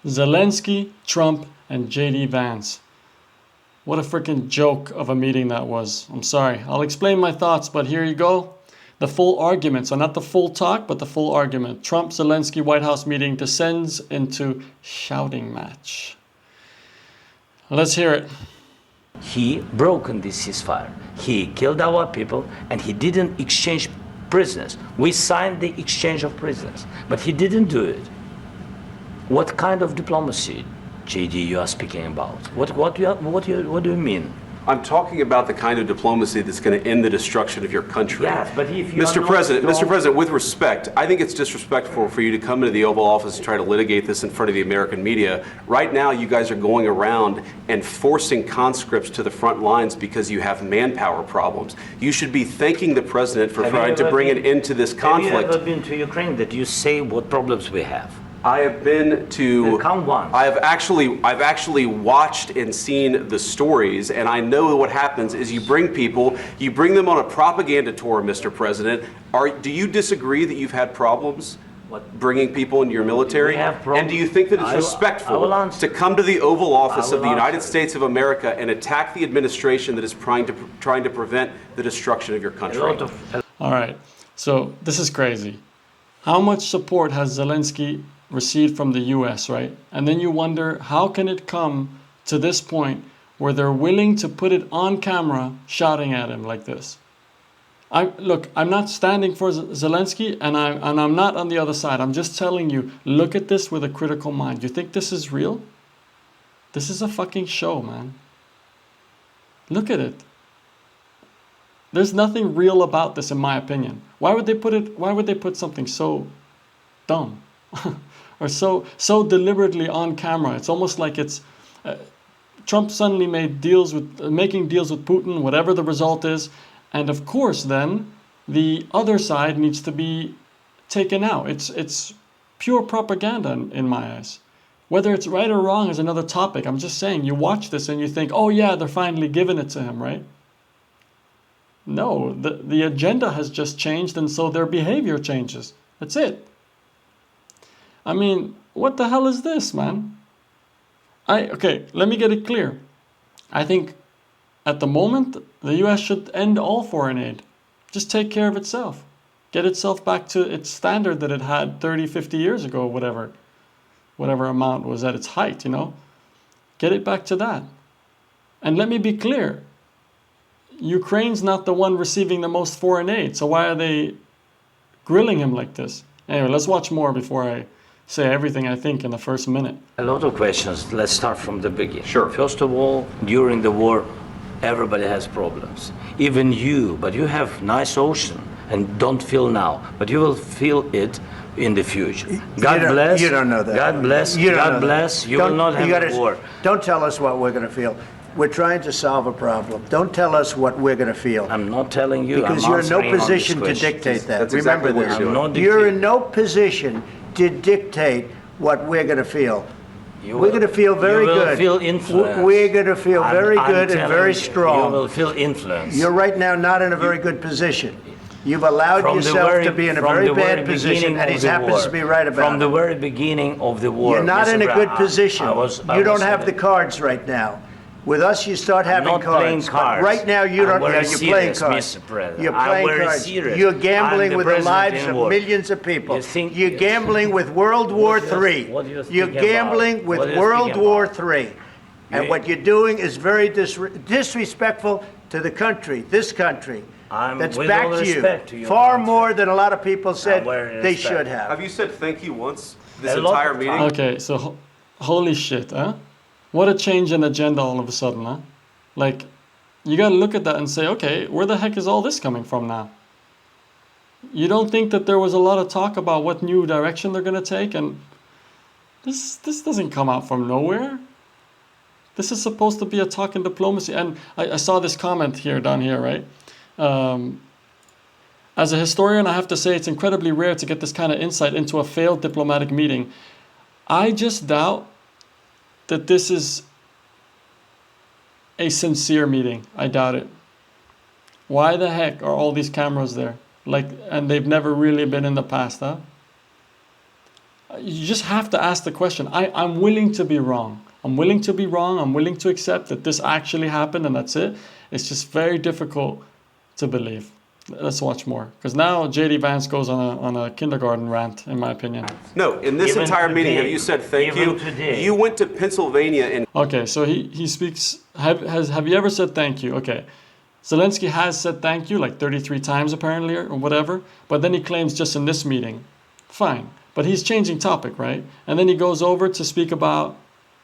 Zelensky, Trump, and JD Vance. What a freaking joke of a meeting that was. I'm sorry. I'll explain my thoughts, but here you go. The full argument, so not the full talk, but the full argument. Trump-Zelensky White House meeting descends into shouting match. Let's hear it. He broken this ceasefire. He killed our people and he didn't exchange prisoners. We signed the exchange of prisoners, but he didn't do it. What kind of diplomacy, JD, you are speaking about? What do you mean? I'm talking about the kind of diplomacy that's going to end the destruction of your country. Yes, but if you Mr. President, with respect, I think it's disrespectful for you to come into the Oval Office and try to litigate this in front of the American media. Right now, you guys are going around and forcing conscripts to the front lines because you have manpower problems. You should be thanking the President for trying to bring an end to this conflict. Have you ever been to Ukraine that you say what problems we have? I have been to. Count once. I've actually watched and seen the stories, and I know what happens is you bring them on a propaganda tour, Mr. President. Do you disagree that you've had problems bringing people into your military? And do you think that it's respectful to come to the Oval Office of the United States of America and attack the administration that is trying to prevent the destruction of your country? All right, so this is crazy. How much support has Zelensky received from the US, right? And then you wonder, how can it come to this point where they're willing to put it on camera shouting at him like this? Look, I'm not standing for Zelensky, and I'm not on the other side. I'm just telling you, look at this with a critical mind. You think this is real? This is a fucking show, man. Look at it. There's nothing real about this, in my opinion. Why would they put something so dumb? Or so deliberately on camera? It's almost like it's Trump suddenly making deals with Putin, whatever the result is, and of course then the other side needs to be taken out. It's pure propaganda in my eyes. Whether it's right or wrong is another topic. I'm just saying, you watch this and you think, oh yeah, they're finally giving it to him, right? No, the agenda has just changed, and so their behavior changes. That's it. I mean, what the hell is this, man? Okay, let me get it clear. I think at the moment, the US should end all foreign aid. Just take care of itself. Get itself back to its standard that it had 30, 50 years ago, whatever amount was at its height, you know? Get it back to that. And let me be clear. Ukraine's not the one receiving the most foreign aid, so why are they grilling him like this? Anyway, let's watch more before I say everything I think in the first minute. A lot of questions. Let's start from the beginning. Sure. First of all, during the war, everybody has problems. Even you, but you have nice ocean and don't feel now, but you will feel it in the future. God bless. You don't know that. God bless. God bless. You will not have a war. Don't tell us what we're going to feel. We're trying to solve a problem. Don't tell us what we're going to feel. I'm not telling you. Because you're in no position to dictate that. That's Remember exactly what this. You're in no position to dictate what we're going to feel. We're going to feel very good. You will feel influence. We're going to feel very good and very strong. You will feel influence. You're right now not in a very good position. You've allowed yourself to be in a very bad position, and he happens to be right about it. From the very beginning of the war. You're not in a good position. You don't have the cards right now. With us, you start having cards. But right now, you don't. You're playing cards. You're playing cards. You're gambling with the lives of millions of people. You're gambling with World War III. You're gambling with World War III. And what you're doing is very disrespectful to the country, this country. That's back to you. Far more than a lot of people said they should have. Have you said thank you once this entire meeting? Okay, so holy shit, huh? What a change in agenda all of a sudden, huh? Like, you gotta look at that and say, okay, where the heck is all this coming from now? You don't think that there was a lot of talk about what new direction they're gonna take? And this doesn't come out from nowhere. This is supposed to be a talk in diplomacy. And I saw this comment here, down here, right? As a historian, I have to say it's incredibly rare to get this kind of insight into a failed diplomatic meeting. I just doubt that this is a sincere meeting. I doubt it. Why the heck are all these cameras there? And they've never really been in the past, huh? you just have to ask the question. I'm willing to be wrong. I'm willing to be wrong. I'm willing to accept that this actually happened and that's it. It's just very difficult to believe. Let's watch more, because now JD Vance goes on a kindergarten rant, in my opinion. No, in this entire meeting, have you said thank you? You went to Pennsylvania and... Okay, so he speaks, have you ever said thank you? Okay, Zelensky has said thank you like 33 times apparently, or whatever, but then he claims just in this meeting. Fine, but he's changing topic, right? And then he goes over to speak about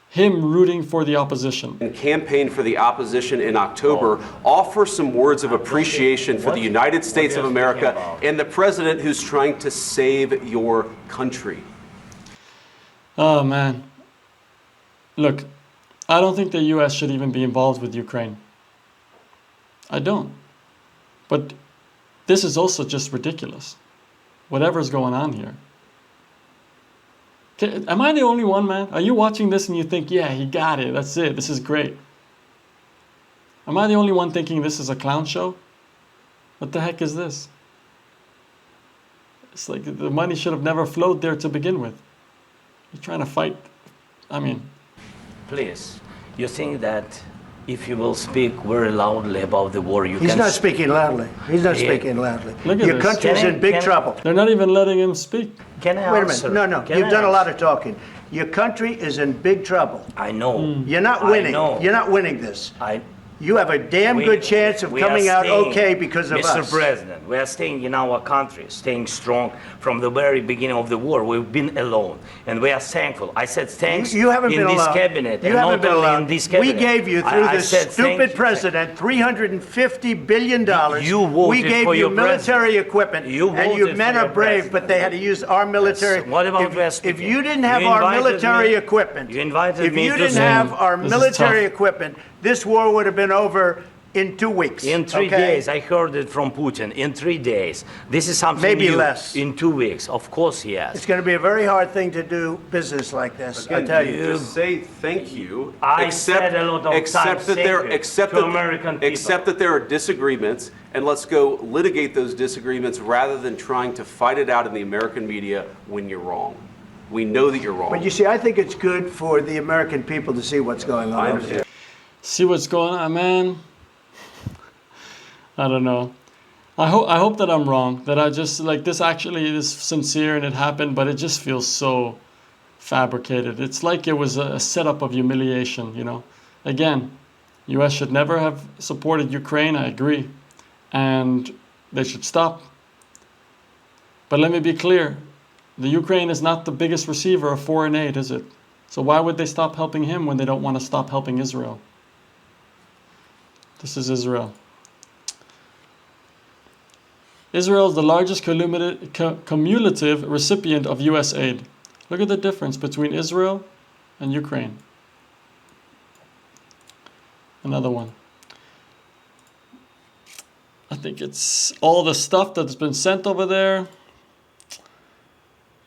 him rooting for the opposition. And campaign for the opposition in October, offer some words of appreciation for the United States of America and the president who's trying to save your country. Oh man. Look, I don't think the US should even be involved with Ukraine. I don't. But this is also just ridiculous. Whatever's going on here. Am I the only one, man? Are you watching this and you think, yeah, he got it, that's it, this is great? Am I the only one thinking this is a clown show? What the heck is this? It's like the money should have never flowed there to begin with. You're trying to fight, I mean. Please, you think that if you will speak very loudly about the war, you can... He's not speaking loudly. He's not speaking loudly. Look at Your this. country's in big trouble. They're not even letting him speak. Can I Wait a answer? minute. No. You've done a lot of talking. Your country is in big trouble. I know. You're not winning. I know. You're not winning this. You have a damn good chance of coming out okay because of us. Mr. President, we are staying in our country, staying strong from the very beginning of the war. We've been alone, and we are thankful. I said thanks you haven't in been this alone. cabinet, You and haven't not been only alone. in this cabinet. We gave you, through this stupid president, $350 billion. You voted we gave for you your military equipment, You and you voted men for are your brave, president. but they had to use our military. Yes. What about if you didn't have our military equipment, you invited if me you to didn't sing. have our This is military tough. equipment, this war would have been over in 2 weeks. In 3 days, I heard it from Putin. In 3 days, this is something Maybe new. less. In 2 weeks, of course he has. It's going to be a very hard thing to do business like this. I tell you. Just say thank you. I said a lot of times that there, to American people. accept that there are disagreements, and let's go litigate those disagreements rather than trying to fight it out in the American media when you're wrong. We know that you're wrong. But you see, I think it's good for the American people to see what's going on. I understand. See what's going on, man. I don't know. I hope that I'm wrong. That I just like this actually is sincere and it happened, but it just feels so fabricated. It's like it was a setup of humiliation, you know. Again, U.S. should never have supported Ukraine. I agree, and they should stop. But let me be clear: the Ukraine is not the biggest receiver of foreign aid, is it? So why would they stop helping him when they don't want to stop helping Israel? This is Israel. Israel is the largest cumulative recipient of U.S. aid. Look at the difference between Israel and Ukraine. Another one. I think it's all the stuff that's been sent over there.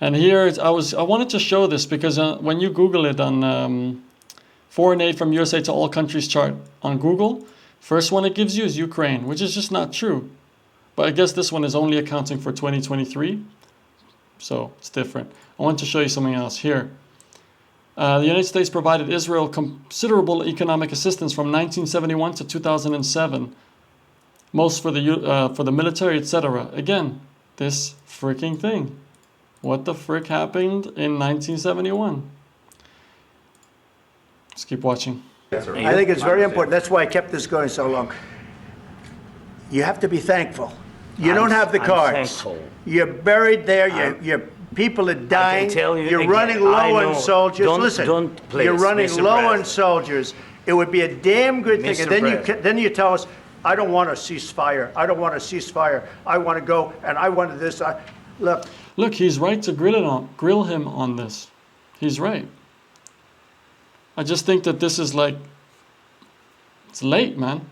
And here, I wanted to show this because when you Google it on foreign aid from USA to all countries chart on Google, first one it gives you is Ukraine, which is just not true. But I guess this one is only accounting for 2023, so it's different. I want to show you something else here. The United States provided Israel considerable economic assistance from 1971 to 2007, most for the military, etc. Again, this freaking thing. What the frick happened in 1971? Let's keep watching. I think it's very important. That's why I kept this going so long. You have to be thankful. You don't have the cards. You're buried there. Your people are dying. You're running low on soldiers. Listen, you're running low on soldiers. It would be a damn good thing. And then you tell us, I don't want a ceasefire. I don't want a ceasefire. I want to go and I want this. Look, he's right to grill him on this. He's right. I just think that this is like, it's late, man.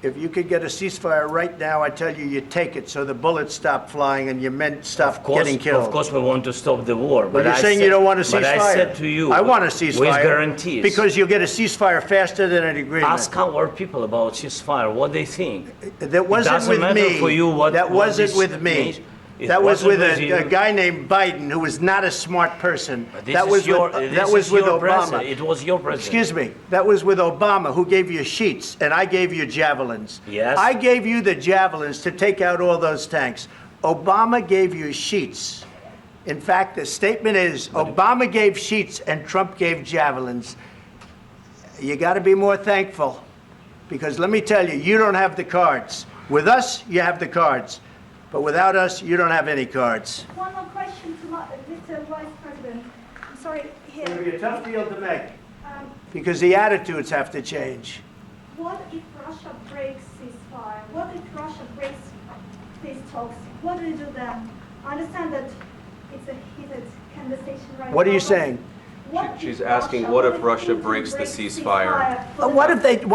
If you could get a ceasefire right now, I tell you, you take it so the bullets stop flying and your men stop getting killed. Of course we want to stop the war. But you're saying you don't want a ceasefire. But I said to you, I want a ceasefire. With guarantees. Because you'll get a ceasefire faster than an agreement. Ask our people about ceasefire, what they think. That wasn't with me. For you what, that wasn't with me. That was with a guy named Biden, who was not a smart person. That was with Obama. It was your president. Excuse me. That was with Obama, who gave you sheets, and I gave you javelins. Yes. I gave you the javelins to take out all those tanks. Obama gave you sheets. In fact, the statement is Obama gave sheets and Trump gave javelins. You got to be more thankful, because let me tell you, you don't have the cards. With us, you have the cards. But without us, you don't have any cards. One more question to Mr. Vice President. I'm sorry, here. It'll be a tough deal to make, because the attitudes have to change. What if Russia breaks ceasefire? What if Russia breaks these talks? What do you do then? I understand that it's a heated conversation right now. What are you saying? She's asking, what if Russia breaks the ceasefire? What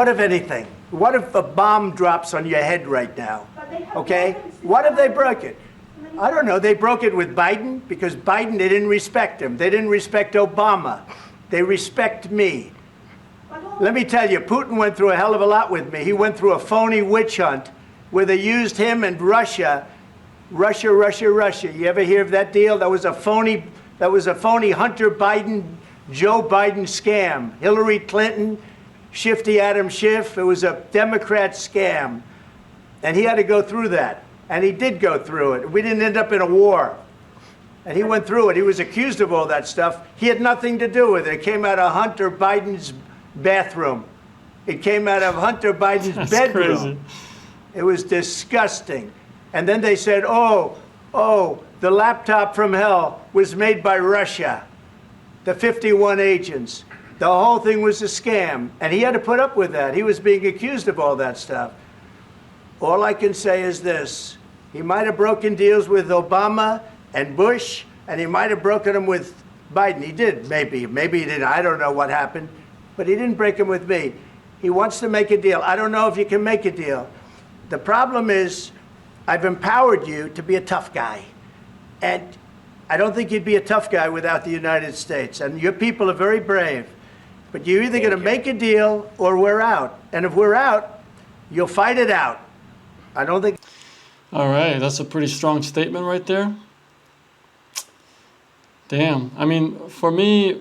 if anything? What if a bomb drops on your head right now? Okay? What if they broke it? I don't know. They broke it with Biden, because Biden, they didn't respect him. They didn't respect Obama. They respect me. Let me tell you, Putin went through a hell of a lot with me. He went through a phony witch hunt where they used him and Russia. Russia. You ever hear of that deal? That was a phony Hunter Biden, Joe Biden scam. Hillary Clinton, Shifty Adam Schiff. It was a Democrat scam. And he had to go through that. And he did go through it. We didn't end up in a war. And he went through it. He was accused of all that stuff. He had nothing to do with it. It came out of Hunter Biden's bathroom. It came out of Hunter Biden's bedroom. Crazy. It was disgusting. And then they said, oh, the laptop from hell was made by Russia. The 51 agents. The whole thing was a scam. And he had to put up with that. He was being accused of all that stuff. All I can say is this. He might have broken deals with Obama and Bush, and he might have broken them with Biden. He did, maybe. Maybe he didn't. I don't know what happened. But he didn't break them with me. He wants to make a deal. I don't know if you can make a deal. The problem is, I've empowered you to be a tough guy. And I don't think you'd be a tough guy without the United States. And your people are very brave. But you're either going to make a deal or we're out. And if we're out, you'll fight it out. I don't think... All right, that's a pretty strong statement right there. Damn. I mean, for me,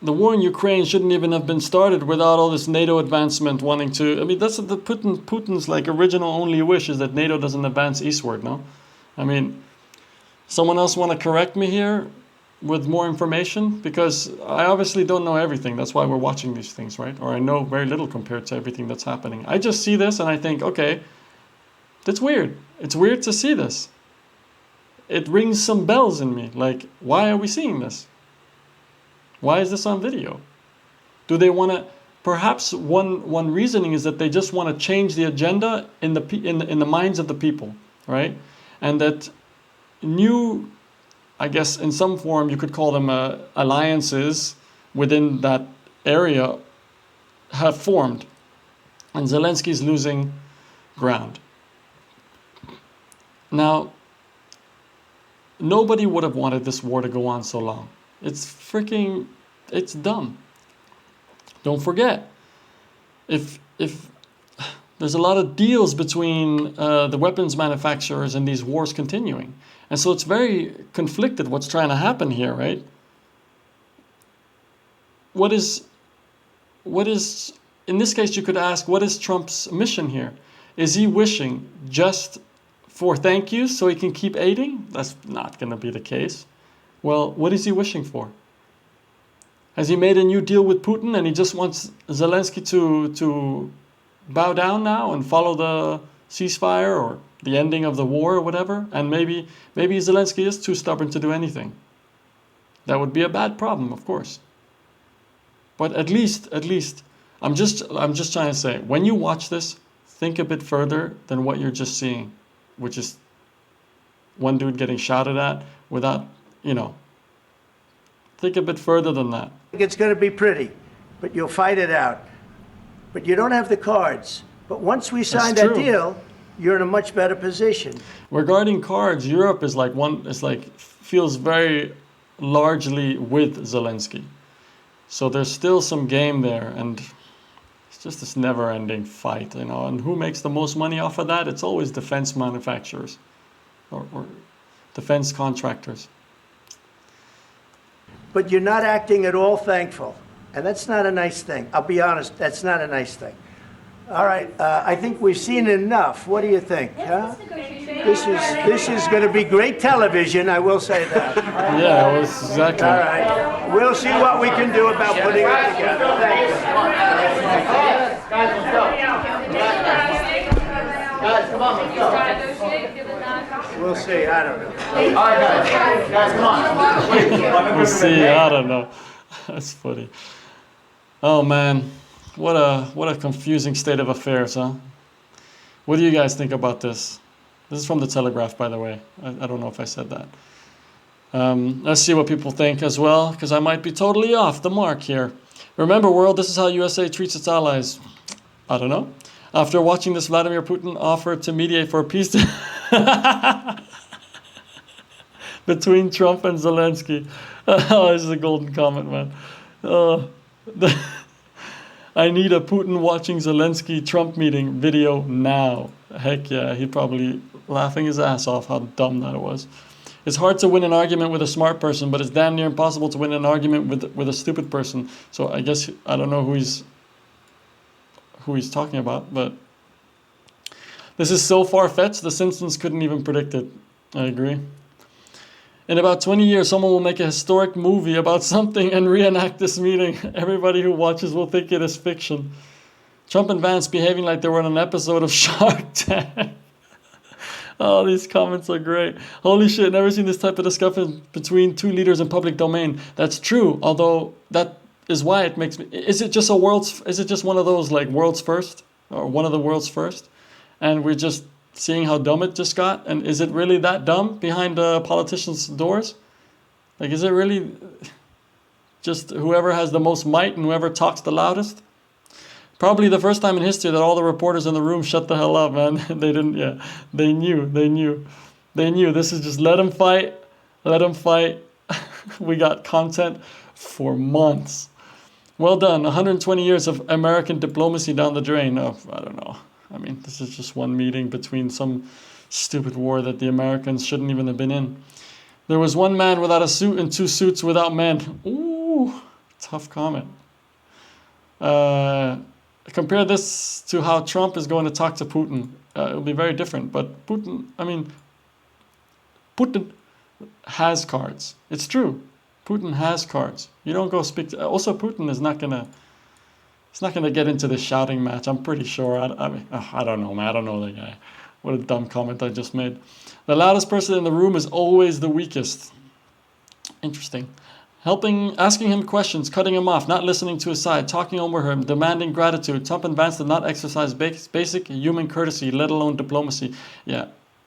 the war in Ukraine shouldn't even have been started without all this NATO advancement wanting to... I mean, that's the Putin's like original only wish, is that NATO doesn't advance eastward, no? I mean, someone else want to correct me here with more information? Because I obviously don't know everything. That's why we're watching these things, right? Or I know very little compared to everything that's happening. I just see this and I think, okay, that's weird. It's weird to see this. It rings some bells in me. Like, why are we seeing this? Why is this on video? Do they want to... Perhaps one reasoning is that they just want to change the agenda in the minds of the people, right? And that new, I guess in some form you could call them alliances within that area have formed. And Zelensky is losing ground. Now, nobody would have wanted this war to go on so long. It's dumb. Don't forget, if there's a lot of deals between the weapons manufacturers and these wars continuing. And so it's very conflicted what's trying to happen here, right? What is, in this case you could ask, what is Trump's mission here? Is he wishing just for thank yous so he can keep aiding? That's not going to be the case. Well, what is he wishing for? Has he made a new deal with Putin and he just wants Zelensky to bow down now and follow the ceasefire or the ending of the war or whatever? And maybe Zelensky is too stubborn to do anything. That would be a bad problem, of course. But at least, I'm just trying to say, when you watch this, think a bit further than what you're just seeing, which is one dude getting shouted at without, think a bit further than that. It's going to be pretty, but you'll fight it out. But you don't have the cards. But once we sign that deal, you're in a much better position. Regarding cards, Europe is feels very largely with Zelensky. So there's still some game there, and it's just this never-ending fight, And who makes the most money off of that? It's always defense manufacturers, or defense contractors. But you're not acting at all thankful. And that's not a nice thing. I'll be honest, that's not a nice thing. All right, I think we've seen enough. What do you think? Huh? This is going to be great television, I will say that. Yeah, it was exactly. All right. We'll see what we can do about putting it together. Thank you. Guys, let's go. Guys, come on, let's go. We'll see, I don't know. All right, guys, come on. We'll see, I don't know. That's funny. Oh man, what a confusing state of affairs, huh? What do you guys think about this? This is from the Telegraph, by the way. I don't know if I said that. Let's see what people think as well, because I might be totally off the mark here. Remember, world, this is how USA treats its allies. I don't know. After watching this, Vladimir Putin offered to mediate for a peace between Trump and Zelensky. Oh, this is a golden comment, man. I need a Putin watching Zelensky Trump meeting video now. Heck yeah, he probably laughing his ass off how dumb that was. It's hard to win an argument with a smart person, but it's damn near impossible to win an argument with a stupid person. So I guess I don't know who he's talking about, but this is so far-fetched the Simpsons couldn't even predict it. I agree. In about 20 years, someone will make a historic movie about something and reenact this meeting. Everybody who watches will think it is fiction. Trump and Vance behaving like they were on an episode of Shark Tank. Oh, these comments are great. Holy shit, never seen this type of discussion between two leaders in public domain. That's true, although that is why it makes me... Is it just one of those like world's first? Or one of the world's first? And we're just seeing how dumb it just got? And is it really that dumb behind politicians' doors? Like, is it really just whoever has the most might and whoever talks the loudest? Probably the first time in history that all the reporters in the room shut the hell up, man. They didn't, yeah. They knew. This is just let them fight. We got content for months. Well done. 120 years of American diplomacy down the drain. Oh, I don't know. I mean, this is just one meeting between some stupid war that the Americans shouldn't even have been in. There was one man without a suit and two suits without men. Ooh, tough comment. Compare this to how Trump is going to talk to Putin. It'll be very different. But Putin has cards. It's true. Putin has cards. You don't go speak to... Also, Putin is not gonna... He's not gonna get into this shouting match. I'm pretty sure. I don't know, man. I don't know the guy. What a dumb comment I just made. The loudest person in the room is always the weakest. Interesting. Asking him questions, cutting him off, not listening to his side, talking over him, demanding gratitude. Trump and Vance did not exercise basic human courtesy, let alone diplomacy. Yeah,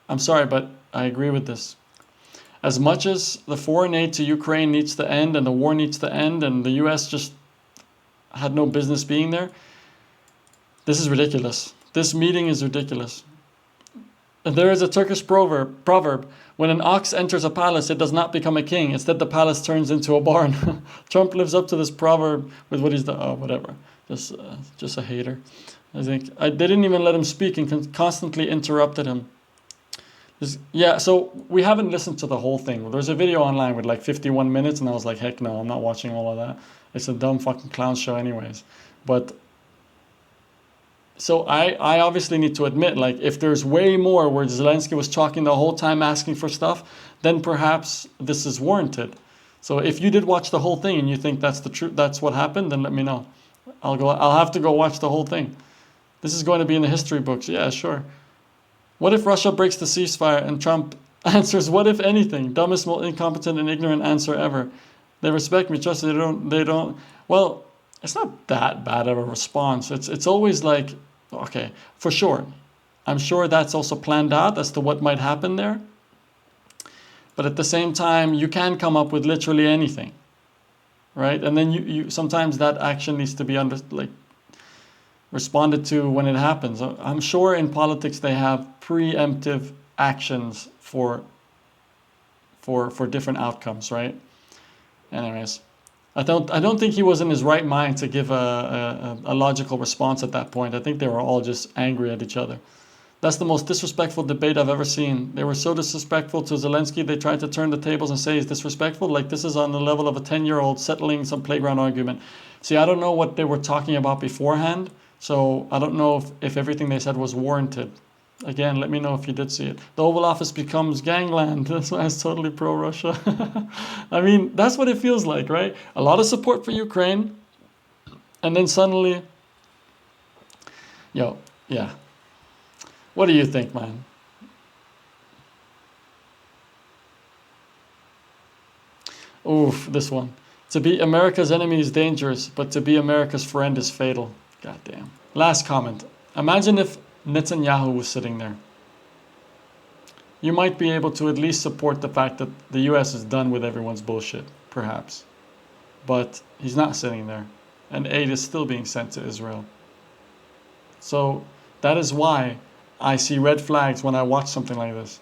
I'm sorry, but I agree with this. As much as the foreign aid to Ukraine needs to end and the war needs to end and the U.S. just had no business being there, this is ridiculous. This meeting is ridiculous. There is a Turkish proverb, when an ox enters a palace, it does not become a king. Instead, the palace turns into a barn. Trump lives up to this proverb with what he's done. Oh, whatever. Just a hater. I think they didn't even let him speak and constantly interrupted him. Yeah, so we haven't listened to the whole thing. There's a video online with like 51 minutes, and I was like, heck no, I'm not watching all of that. It's a dumb fucking clown show anyways. But... So I obviously need to admit, like, if there's way more where Zelensky was talking the whole time asking for stuff, then perhaps this is warranted. So if you did watch the whole thing and you think that's the truth, that's what happened, then let me know. I'll have to go watch the whole thing. This is going to be in the history books. Yeah, sure. What if Russia breaks the ceasefire and Trump answers, what if anything? Dumbest, most incompetent and ignorant answer ever. They respect me, trust me, they don't. Well, it's not that bad of a response. It's always like, okay, for sure. I'm sure that's also planned out as to what might happen there. But at the same time, you can come up with literally anything, right? And then you sometimes that action needs to be responded to when it happens. I'm sure in politics they have preemptive actions for different outcomes, right? Anyways. I don't think he was in his right mind to give a logical response at that point. I think they were all just angry at each other. That's the most disrespectful debate I've ever seen. They were so disrespectful to Zelensky, they tried to turn the tables and say he's disrespectful. Like this is on the level of a 10-year-old settling some playground argument. See, I don't know what they were talking about beforehand, so I don't know if everything they said was warranted. Again, let me know if you did see it. The Oval Office becomes gangland. That's why it's totally pro-Russia. I mean, that's what it feels like, right? A lot of support for Ukraine, and then suddenly, yeah. What do you think, man? Oof, this one. To be America's enemy is dangerous, but to be America's friend is fatal. God damn. Last comment. Imagine if Netanyahu was sitting there. You might be able to at least support the fact that the US is done with everyone's bullshit, perhaps. But he's not sitting there, and aid is still being sent to Israel. So that is why I see red flags when I watch something like this.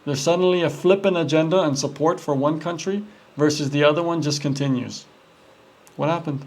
There's suddenly a flippant agenda and support for one country versus the other one just continues. What happened?